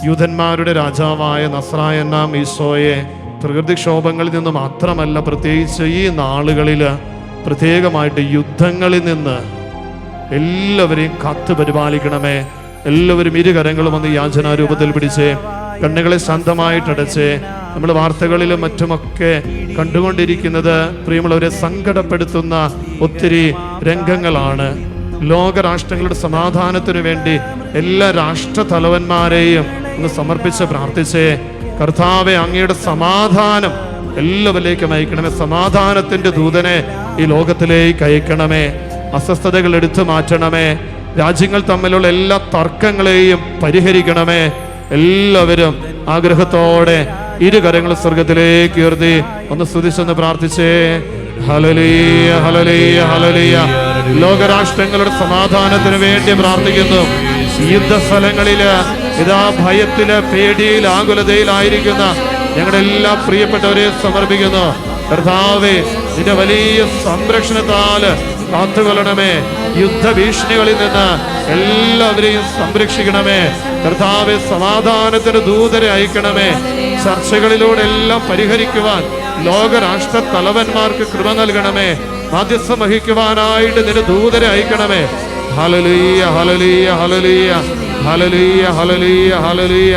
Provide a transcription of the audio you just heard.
യൂതന്മാരുടെ രാജാവായ നസ്രായനാം ഈശോയെ പ്രകൃതിക്ഷോഭങ്ങളിൽ നിന്ന് മാത്രമല്ല, പ്രത്യേകിച്ച് ഈ നാളുകളിൽ പ്രത്യേകമായിട്ട് യുദ്ധങ്ങളിൽ നിന്ന് എല്ലാവരെയും കാത്തു പരിപാലിക്കണമേ. എല്ലാവരും ഇരുകരങ്ങളും ഒന്ന് യാചനാരൂപത്തിൽ പിടിച്ചേ, കണ്ണുകളെ ശാന്തമായിട്ടടച്ചേ. നമ്മൾ വാർത്തകളിലും മറ്റുമൊക്കെ കണ്ടുകൊണ്ടിരിക്കുന്നത് പ്രിയമുള്ളവരെ സങ്കടപ്പെടുത്തുന്ന ഒത്തിരി രംഗങ്ങളാണ്. ലോകരാഷ്ട്രങ്ങളുടെ സമാധാനത്തിനു വേണ്ടി എല്ലാ രാഷ്ട്ര തലവന്മാരെയും ഒന്ന് സമർപ്പിച്ച് പ്രാർത്ഥിച്ചേ. കർത്താവെ, അങ്ങയുടെ സമാധാനം എല്ലാവരിലേക്കും അയക്കണമേ. സമാധാനത്തിന്റെ ദൂതനെ ഈ ലോകത്തിലേക്ക് അയക്കണമേ. അസ്വസ്ഥതകൾ എടുത്തു മാറ്റണമേ. രാജ്യങ്ങൾ തമ്മിലുള്ള എല്ലാ തർക്കങ്ങളെയും പരിഹരിക്കണമേ. എല്ലാവരും ആഗ്രഹത്തോടെ ഇരുകരങ്ങളും സ്വർഗത്തിലേക്ക് ഉയർത്തി ഒന്ന് സ്തുതിച്ചൊന്ന് പ്രാർത്ഥിച്ചേ. Hallelujah, hallelujah, hallelujah. ലോകരാഷ്ട്രങ്ങളുടെ സമാധാനത്തിന് വേണ്ടി പ്രാർത്ഥിക്കുന്നു. യുദ്ധസ്ഥലങ്ങളില് ഇതാ ഭയത്തില്, പേടിയിൽ, ആകുലതയിലായിരിക്കുന്ന ഞങ്ങളുടെ എല്ലാ പ്രിയപ്പെട്ടവരെ സമർപ്പിക്കുന്നു. കർത്താവേ, നിന്റെ വലിയ സംരക്ഷണത്താല് കാത്തുകൊള്ളണമേ. യുദ്ധഭീഷണികളിൽ നിന്ന് എല്ലാവരെയും സംരക്ഷിക്കണമേ. കർത്താവെ, സമാധാനത്തിന് ദൂതരെ അയക്കണമേ. ചർച്ചകളിലൂടെ എല്ലാം പരിഹരിക്കുവാൻ ലോകരാഷ്ട്ര തലവന്മാർക്ക് കൃപ നൽകണമേ. മാധ്യസ്ഥം വഹിക്കുവാനായിട്ട് നിന്റെ ദൂതരെ അയക്കണമേ. Hallelujah, hallelujah, hallelujah, hallelujah, hallelujah, hallelujah.